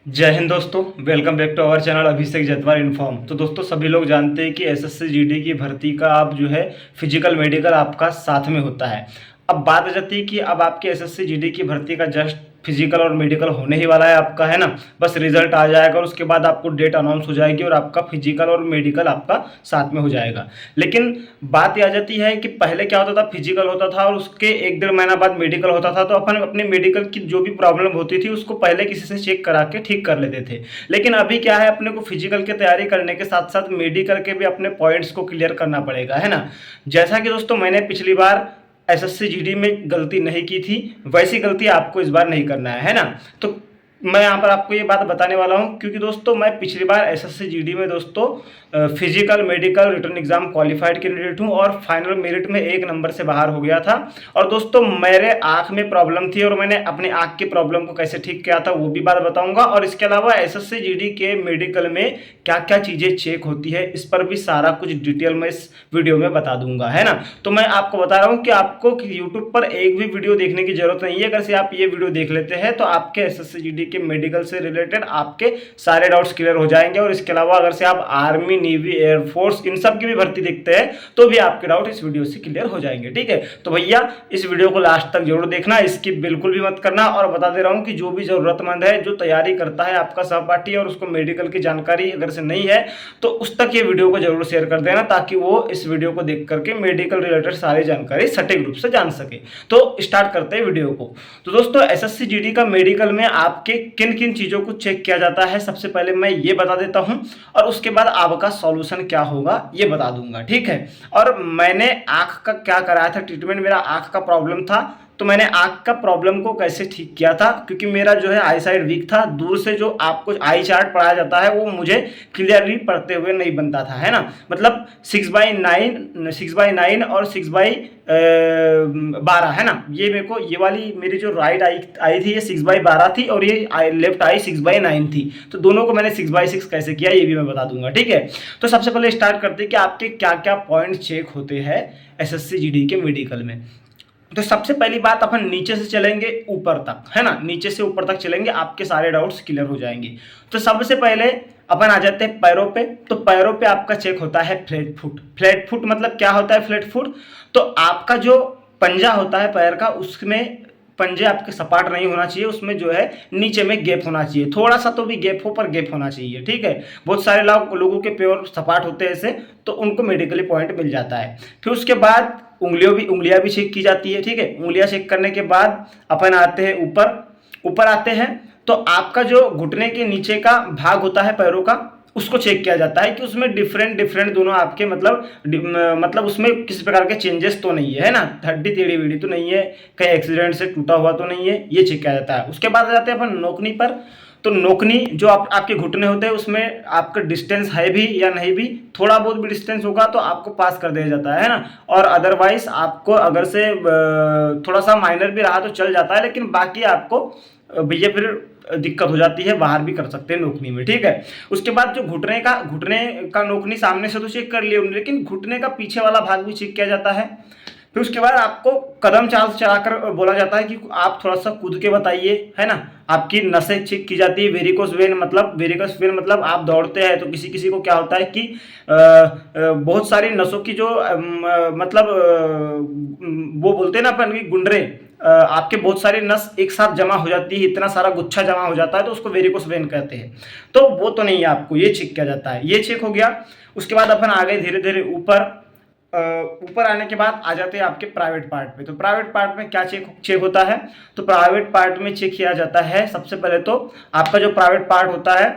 जय हिंद दोस्तों। Welcome back to our channel Abhishek Jatwar inform. तो दोस्तों सभी लोग जानते हैं कि एसएससी जीडी की भर्ती का आप जो है फिजिकल मेडिकल आपका साथ में होता है। अब बात आ जाती है कि अब आपके एसएससी जीडी की भर्ती का जस्ट फिजिकल और मेडिकल होने ही वाला है आपका, है ना। बस रिजल्ट आ जाएगा और उसके बाद आपको डेट अनाउंस हो जाएगी और आपका फिजिकल और मेडिकल आपका साथ में हो जाएगा। लेकिन बात यह आ जाती है कि पहले क्या होता था, फिजिकल होता था और उसके एक डेढ़ महीना बाद मेडिकल होता था, तो अपन अपनी मेडिकल की जो भी प्रॉब्लम होती थी उसको पहले किसी से चेक करा के ठीक कर लेते थे। लेकिन अभी क्या है, अपने को फिजिकल की तैयारी करने के साथ साथ मेडिकल के भी अपने पॉइंट्स को क्लियर करना पड़ेगा, है ना। जैसा कि दोस्तों मैंने पिछली बार एसएससी जीडी में गलती नहीं की थी, वैसी गलती आपको इस बार नहीं करना है ना। तो मैं यहाँ पर आपको ये बात बताने वाला हूँ क्योंकि दोस्तों मैं पिछली बार एसएससी जीडी में दोस्तों physical medical return exam qualified candidate हूँ और फाइनल मेरिट में 1 नंबर से बाहर हो गया था। और दोस्तों मेरे आँख में प्रॉब्लम थी और मैंने अपने आँख की प्रॉब्लम को कैसे ठीक किया था वो भी बात बताऊंगा। और इसके अलावा एसएससी जीडी के मेडिकल में क्या क्या चीज़ें चेक होती है इस पर भी सारा कुछ डिटेल में इस वीडियो में बता दूंगा, है ना। तो मैं आपको बता रहा हूँ कि आपको यूट्यूब पर एक भी वीडियो देखने की जरूरत नहीं है। अगर से आप ये वीडियो देख लेते हैं तो आपके एसएससी जीडी के मेडिकल से रिलेटेड आपके सारे डाउट्स क्लियर हो जाएंगे। और इसके अलावा अगर से आप आर्मी, नेवी, एयरफोर्स इन सब की भी भर्ती देखते हैं तो भी आपके डाउट इस वीडियो से क्लियर हो जाएंगे, ठीक है। तो भैया इस वीडियो को लास्ट तक जरूर देखना, इसकी बिल्कुल भी मत करना। और बता दे रहा हूं कि जो भी जरूरतमंद है, जो तैयारी करता है आपका सहपाठी और उसको मेडिकल की जानकारी अगर से नहीं है तो उस तक ये वीडियो को जरूर शेयर कर देना ताकि वो इस वीडियो को देख करके मेडिकल रिलेटेड सारी जानकारी सटीक रूप से जान सके। तो स्टार्ट करते हैं वीडियो को। तो दोस्तों एसएससी जीडी का मेडिकल में आपके किन किन चीजों को चेक किया जाता है सबसे पहले मैं ये बता देता हूं और उसके बाद आपका सॉल्यूशन क्या होगा ये बता दूंगा, ठीक है। और मैंने आंख का क्या कराया था ट्रीटमेंट, मेरा आंख का प्रॉब्लम था तो मैंने आंख का प्रॉब्लम को कैसे ठीक किया था, क्योंकि मेरा जो है आई साइड वीक था। दूर से जो आपको आई चार्ट पढ़ाया जाता है वो मुझे क्लियरली पढ़ते हुए नहीं बनता था, है ना। मतलब 6/9 और 6/12, है ना। ये मेरे को ये वाली मेरी जो राइट आई थी ये 6/12 थी और ये लेफ्ट आई 6/9 थी। तो दोनों को मैंने 6/6 कैसे किया ये भी मैं बता दूंगा, ठीक है। तो सबसे पहले स्टार्ट करते हैं कि आपके क्या क्या पॉइंट चेक होते हैं एसएससी जीडी के मेडिकल में। तो सबसे पहली बात अपन नीचे से चलेंगे ऊपर तक, है ना। नीचे से ऊपर तक चलेंगे, आपके सारे डाउट्स क्लियर हो जाएंगे। तो सबसे पहले अपन आ जाते हैं पैरों पे। तो पैरों पे आपका चेक होता है फ्लैट फुट। फ्लैट फुट मतलब क्या होता है फ्लैट फुट, तो आपका जो पंजा होता है पैर का उसमें पंजे आपके सपाट नहीं होना चाहिए, उसमें जो है नीचे में गैप होना चाहिए, थोड़ा सा तो भी गैप हो पर गैप होना चाहिए, ठीक है। बहुत सारे लोगों के पैर सपाट होते हैं ऐसे, तो उनको मेडिकली पॉइंट मिल जाता है। फिर उसके बाद उंगलियां भी चेक की जाती है, ठीक है। उंगलियां चेक करने के बाद अपन आते हैं ऊपर आते हैं। तो आपका जो घुटने के नीचे का भाग होता है पैरों का उसको चेक किया जाता है कि उसमें डिफरेंट दोनों आपके मतलब उसमें किसी प्रकार के चेंजेस तो नहीं है ना, हड्डी टेढ़ी वीढ़ी तो नहीं है, कहीं एक्सीडेंट से टूटा हुआ तो नहीं है, ये चेक किया जाता है। उसके बाद आ जाते हैं अपन नोकनी पर। तो नोकनी जो आपके घुटने होते हैं उसमें आपका डिस्टेंस है भी या नहीं भी, थोड़ा बहुत भी डिस्टेंस होगा तो आपको पास कर दिया जाता है ना। और अदरवाइज आपको अगर से थोड़ा सा माइनर भी रहा तो चल जाता है, लेकिन बाकी आपको भैया फिर दिक्कत हो जाती है, बाहर भी कर सकते हैं नोकनी में, ठीक है। उसके बाद जो घुटने का नोकनी सामने से तो चेक कर लिए, लेकिन घुटने का पीछे वाला भाग भी चेक किया जाता है। फिर उसके बाद आपको कदम चाल चलाकर बोला जाता है कि आप थोड़ा सा कूद के बताइए, है ना। आपकी नसें चेक की जाती है। वेरिकोस वेन मतलब आप दौड़ते हैं तो किसी किसी को क्या होता है कि बहुत सारी नसों की जो वो बोलते हैं ना अपन की गुंडरे, आपके बहुत सारी नस एक साथ जमा हो जाती है, इतना सारा गुच्छा जमा हो जाता है तो उसको वेरिकोस वेन कहते हैं। तो वो तो नहीं है, आपको ये चेक किया जाता है। ये चेक हो गया। उसके बाद अपन आ गए धीरे धीरे ऊपर आने के बाद आ जाते हैं आपके प्राइवेट पार्ट पे। तो प्राइवेट पार्ट में क्या चेक होता है, तो प्राइवेट पार्ट में चेक किया जाता है सबसे पहले तो आपका जो प्राइवेट पार्ट होता है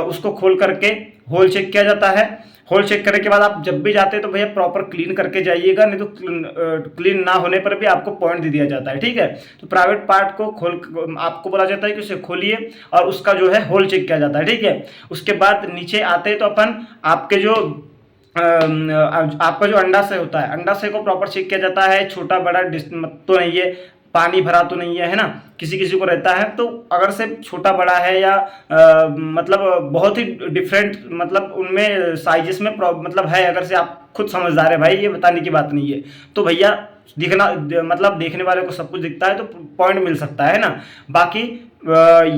उसको खोल करके होल चेक किया जाता है। होल चेक करने के बाद आप जब भी जाते हैं तो भैया प्रॉपर क्लीन करके जाइएगा, नहीं तो क्लीन ना होने पर भी आपको पॉइंट दे दिया जाता है, ठीक है। तो प्राइवेट पार्ट को आपको बोला जाता है कि उसे खोलिए और उसका जो है होल चेक किया जाता है, ठीक है। उसके बाद नीचे आते हैं तो अपन आपके जो आपका जो अंडाशय होता है, अंडाशय को प्रॉपर चेक किया जाता है, छोटा बड़ा तो नहीं है, पानी भरा तो नहीं है ना। किसी किसी को रहता है, तो अगर से छोटा बड़ा है या मतलब बहुत ही डिफरेंट मतलब उनमें साइजेस में मतलब है, अगर से आप खुद समझदार है भाई, ये बताने की बात नहीं है, तो भैया मतलब देखने वाले को सब कुछ दिखता है तो पॉइंट मिल सकता है ना। बाकी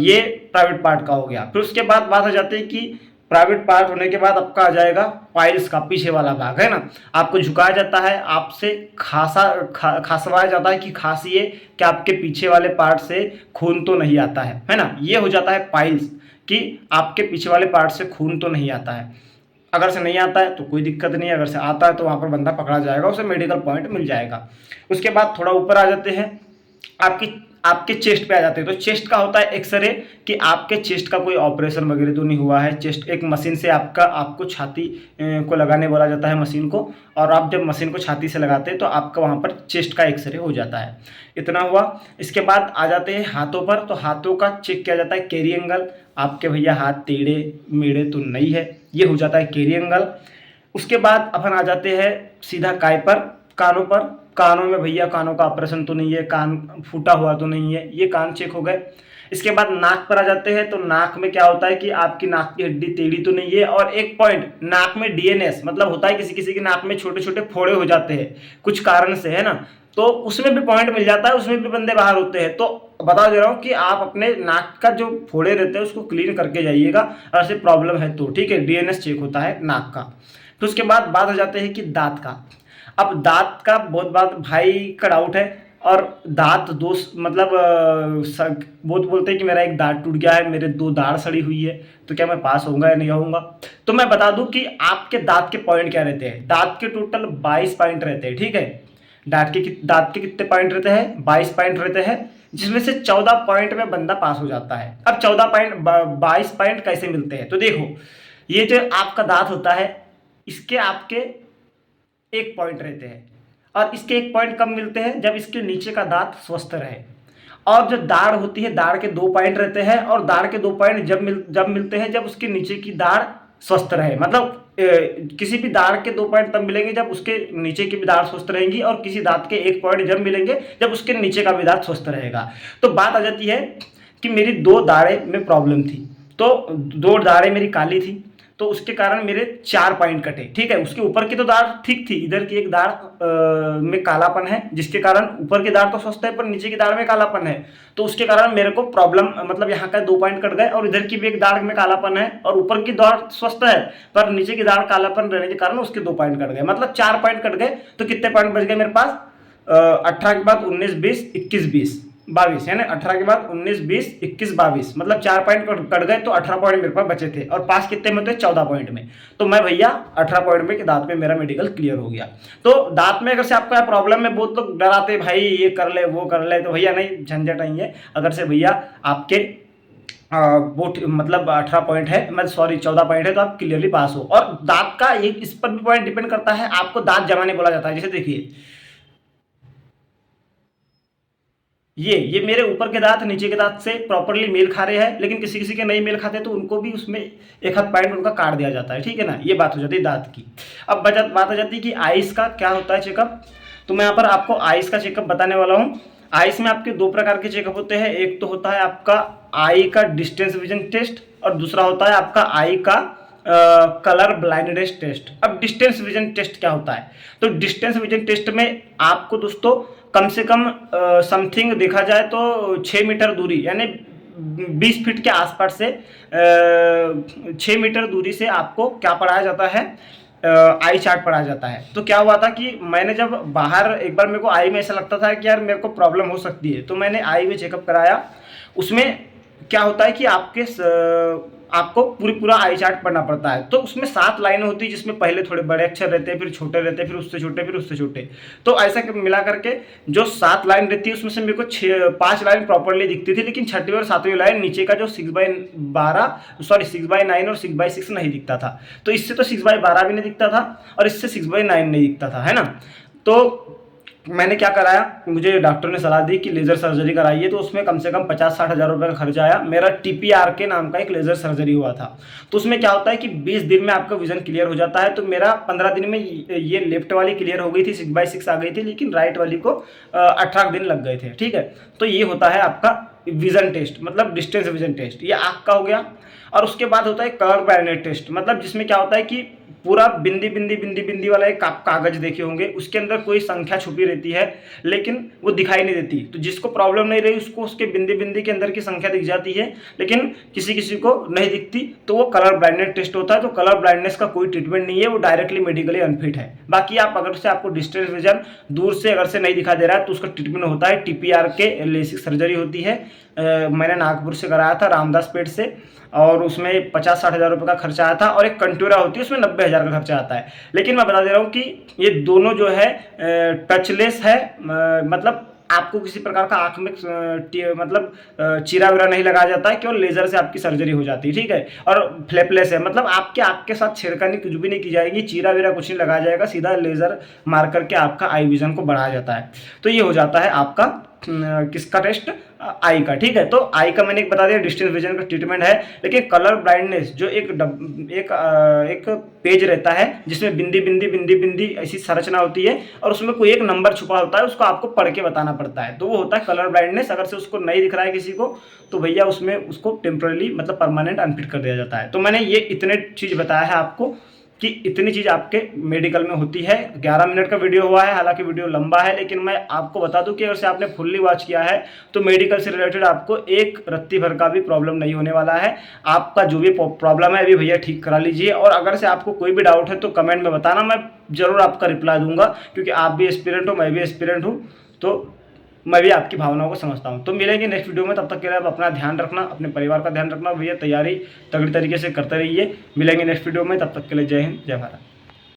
ये प्राइवेट पार्ट का हो गया। फिर उसके बाद बात हो जाती है कि प्राइवेट पार्ट होने के बाद आपका आ जाएगा पाइल्स का पीछे वाला भाग, है ना। आपको झुकाया जाता है, आपसे खासवाया जाता है कि खांसिए कि आपके पीछे वाले पार्ट से खून तो नहीं आता है ना। ये हो जाता है पाइल्स कि आपके पीछे वाले पार्ट से खून तो नहीं आता है। अगर से नहीं आता है तो कोई दिक्कत नहीं है, अगर से आता है तो वहाँ पर बंदा पकड़ा जाएगा, उसे मेडिकल पॉइंट मिल जाएगा। उसके बाद थोड़ा ऊपर आ जाते हैं, आपके चेस्ट पे आ जाते हैं। तो चेस्ट का होता है एक्सरे कि आपके चेस्ट का कोई ऑपरेशन वगैरह तो नहीं हुआ है। चेस्ट एक मशीन से आपको छाती को लगाने बोला जाता है मशीन को, और आप जब मशीन को छाती से लगाते हैं तो आपका वहाँ पर चेस्ट का एक्सरे हो जाता है। इतना हुआ। इसके बाद आ जाते हैं हाथों पर। तो हाथों का चेक किया जाता है कैरी एंगल, आपके भैया हाथ टेढ़े मेढ़े तो नहीं है, ये हो जाता है कैरी एंगल। उसके बाद अपन आ जाते हैं सीधा काय पर, कानों पर। कानों में भैया कानों का ऑपरेशन तो नहीं है, कान फूटा हुआ तो नहीं है, ये कान चेक हो गए। इसके बाद नाक पर आ जाते हैं। तो नाक में क्या होता है कि आपकी नाक की हड्डी टेढ़ी तो नहीं है। और एक पॉइंट, नाक में डीएनएस मतलब होता है किसी किसी की नाक में छोटे छोटे फोड़े हो जाते हैं कुछ कारण से, है ना, तो उसमें भी पॉइंट मिल जाता है, उसमें भी बंदे बाहर होते हैं। तो बता दे रहा हूँ कि आप अपने नाक का जो फोड़े रहते हैं उसको क्लीन करके जाइएगा, अगर ऐसे प्रॉब्लम है तो, ठीक है। डीएनएस चेक होता है नाक का। तो उसके बाद बात हो जाते हैं कि दांत का। अब दांत का बहुत बात भाई का डाउट है, और दांत दोस्त मतलब बहुत बोलते हैं कि मेरा एक दांत टूट गया है, मेरे 2 दाढ़ सड़ी हुई है, तो क्या मैं पास होऊंगा या नहीं होऊंगा। तो मैं बता दूं कि आपके दांत के पॉइंट क्या रहते हैं। दांत के टोटल 22 पॉइंट रहते हैं, ठीक है। दांत के कितने पॉइंट रहते हैं, 22 पॉइंट रहते हैं, जिसमें से 14 पॉइंट में बंदा पास हो जाता है। अब 22 पॉइंट कैसे मिलते हैं, तो देखो, ये जो आपका दांत होता है इसके आपके 1 पॉइंट रहते हैं, और इसके 1 पॉइंट कब मिलते हैं, जब इसके नीचे का दांत स्वस्थ रहे। और जो दाढ़ होती है, दाढ़ के 2 पॉइंट रहते हैं, और दाढ़ के 2 पॉइंट जब मिलते हैं जब उसके नीचे की दाढ़ स्वस्थ रहे। मतलब किसी भी दाढ़ के 2 पॉइंट तब मिलेंगे जब उसके नीचे की भी दाढ़ स्वस्थ रहेंगी, और किसी दांत के 1 पॉइंट जब मिलेंगे जब उसके नीचे का भी दांत स्वस्थ रहेगा। तो बात आ जाती है कि मेरी 2 दाढ़ें में प्रॉब्लम थी, तो 2 दाढ़ें मेरी काली थी, तो उसके कारण मेरे 4 पॉइंट कटे, ठीक है। उसके ऊपर की तो दाढ़ ठीक थी, इधर की एक दाढ़ में कालापन है, जिसके कारण ऊपर की दाढ़ तो स्वस्थ है पर नीचे की दाढ़ में कालापन है, तो उसके कारण मेरे को प्रॉब्लम, मतलब यहाँ का 2 पॉइंट कट गए, और इधर की भी एक दाढ़ में कालापन है, और ऊपर की दाढ़ स्वस्थ है पर नीचे की दाढ़ कालापन रहने के कारण उसके 2 पॉइंट कट गए, मतलब 4 पॉइंट कट गए। तो कितने पॉइंट बच गए मेरे पास, 18 के बाद 19 20 21 20 22, यानी 18 के बाद 19 20 21 22, मतलब 4 पॉइंट कट गए, तो 18 पॉइंट मेरे पास बचे थे। और पास कितने में होते, 14 पॉइंट में। तो मैं भैया 18 पॉइंट में कि दांत में मेरा मेडिकल क्लियर हो गया। तो दांत में अगर से आपका प्रॉब्लम है, बहुत लोग डराते भाई ये कर ले वो कर ले, तो भैया नहीं, झंझट नहीं है। अगर से भैया आपके वो मतलब 18 पॉइंट है, मैं सॉरी 14 पॉइंट है, तो आप क्लियरली पास हो। और दांत का एक इस पर भी पॉइंट डिपेंड करता है, आपको दांत जमाने बोला जाता है। जैसे देखिए, ये मेरे ऊपर के दांत नीचे के दांत से प्रॉपरली मेल खा रहे हैं, लेकिन किसी किसी के नहीं मेल खाते तो उनको भी उसमें 1 हाथ पॉइंट उनका काट दिया जाता है, ठीक है ना। ये बात हो जाती है दांत की। अब बात आ जाती है कि आइस का क्या होता है चेकअप। तो मैं यहाँ पर आपको आइस का चेकअप बताने वाला हूँ। आइस में आपके 2 प्रकार के चेकअप होते हैं। एक तो होता है आपका आई का डिस्टेंस विजन टेस्ट, और दूसरा होता है आपका आई का कलर ब्लाइंडनेस टेस्ट। अब डिस्टेंस विजन टेस्ट क्या होता है, तो डिस्टेंस विजन टेस्ट में आपको दोस्तों कम से कम समथिंग देखा जाए तो 6 मीटर दूरी, यानी 20 फीट के आसपास से 6 मीटर दूरी से आपको क्या पढ़ाया जाता है, आई चार्ट पढ़ाया जाता है। तो क्या हुआ था कि मैंने जब बाहर एक बार मेरे को आई में ऐसा लगता था कि यार मेरे को प्रॉब्लम हो सकती है, तो मैंने आई में चेकअप कराया। उसमें क्या होता है कि आपको पूरा आई चार्ट पढ़ना पड़ता है। तो उसमें 7 लाइनें होती है, जिसमें पहले थोड़े बड़े अक्षर रहते हैं, फिर छोटे रहते हैं, फिर उससे छोटे, फिर उससे छोटे। तो ऐसा मिला करके जो 7 लाइन रहती है उसमें से मेरे को 5 लाइन प्रॉपरली दिखती थी, लेकिन 6वीं और 7वीं लाइन नीचे का जो 6/9 और 6/6 नहीं दिखता था। तो इससे तो 6/12 भी नहीं दिखता था, और इससे 6/9 नहीं दिखता था, है ना। तो मैंने क्या कराया, मुझे डॉक्टर ने सलाह दी कि लेज़र सर्जरी कराइए। तो उसमें कम से कम 50-60 हज़ार रुपये का खर्चा आया। मेरा TPRK नाम का एक लेज़र सर्जरी हुआ था। तो उसमें क्या होता है कि 20 दिन में आपका विजन क्लियर हो जाता है। तो मेरा 15 दिन में ये लेफ्ट वाली क्लियर हो गई थी, 6/6 आ गई थी, लेकिन राइट वाली को 18 दिन लग गए थे, ठीक है। तो ये होता है आपका विजन टेस्ट, मतलब डिस्टेंस विजन टेस्ट, ये आँख का हो गया। और उसके बाद होता है कलर ब्लाइंडनेस टेस्ट, मतलब जिसमें क्या होता है कि पूरा बिंदी बिंदी बिंदी बिंदी वाला एक आप कागज देखे होंगे, उसके अंदर कोई संख्या छुपी रहती है लेकिन वो दिखाई नहीं देती। तो जिसको प्रॉब्लम नहीं रही उसको उसके बिंदी बिंदी के अंदर की संख्या दिख जाती है, लेकिन किसी किसी को नहीं दिखती, तो वो कलर ब्लाइंडनेस टेस्ट होता है। तो कलर ब्लाइंडनेस का कोई ट्रीटमेंट नहीं है, वो डायरेक्टली मेडिकली अनफिट है। बाकी आप अगर से आपको डिस्टेंस विजन दूर से अगर से नहीं दिखा दे रहा है तो उसका ट्रीटमेंट होता है TPR के लेसिक सर्जरी होती है। मैंने नागपुर से कराया था, रामदास पेट से, और उसमें 50-60 हज़ार रुपये का खर्चा आया था। और एक कंट्यूरा होती है उसमें 90 हज़ार का खर्चा आता है। लेकिन मैं बता दे रहा हूँ कि ये दोनों जो है टचलेस है, मतलब आपको किसी प्रकार का आंख में मतलब चीरा वीरा नहीं लगाया जाता है, केवल लेजर से आपकी सर्जरी हो जाती है, ठीक है। और फ्लैपलेस है, मतलब आपके आंख के साथ छेड़खानी कुछ भी नहीं की जाएगी, चीरा वीरा कुछ नहीं लगाया जाएगा, सीधा लेजर मार करके आपका आई विजन को बढ़ाया जाता है। तो ये हो जाता है आपका किसका टेस्ट, आई का, ठीक है। तो आई का मैंने एक बता दिया डिस्टेंस विजन का ट्रीटमेंट है। लेकिन कलर ब्लाइंडनेस जो एक पेज रहता है जिसमें बिंदी बिंदी बिंदी बिंदी ऐसी संरचना होती है और उसमें कोई एक नंबर छुपा होता है, उसको आपको पढ़ के बताना पड़ता है, तो वो होता है कलर ब्लाइंडनेस। अगर से उसको नहीं दिख रहा है किसी को तो भैया उसमें उसको टेम्पररी मतलब परमानेंट अनफिट कर दिया जाता है। तो मैंने ये इतने चीज़ बताया है आपको कि इतनी चीज़ आपके मेडिकल में होती है। 11 मिनट का वीडियो हुआ है, हालांकि वीडियो लंबा है, लेकिन मैं आपको बता दूं कि अगर से आपने फुल्ली वॉच किया है तो मेडिकल से रिलेटेड आपको एक रत्ती भर का भी प्रॉब्लम नहीं होने वाला है। आपका जो भी प्रॉब्लम है अभी भैया ठीक करा लीजिए। और अगर से आपको कोई भी डाउट है तो कमेंट में बताना, मैं ज़रूर आपका रिप्लाई दूंगा, क्योंकि आप भी एस्पिरेंट हो, मैं भी एस्पिरेंट हूँ, तो मैं भी आपकी भावनाओं को समझता हूँ। तो मिलेंगे नेक्स्ट वीडियो में, तब तक के लिए आप अपना ध्यान रखना, अपने परिवार का ध्यान रखना भैया, तैयारी तगड़ी तरीके से करते रहिए। मिलेंगे नेक्स्ट वीडियो में, तब तक के लिए जय हिंद, जय भारत।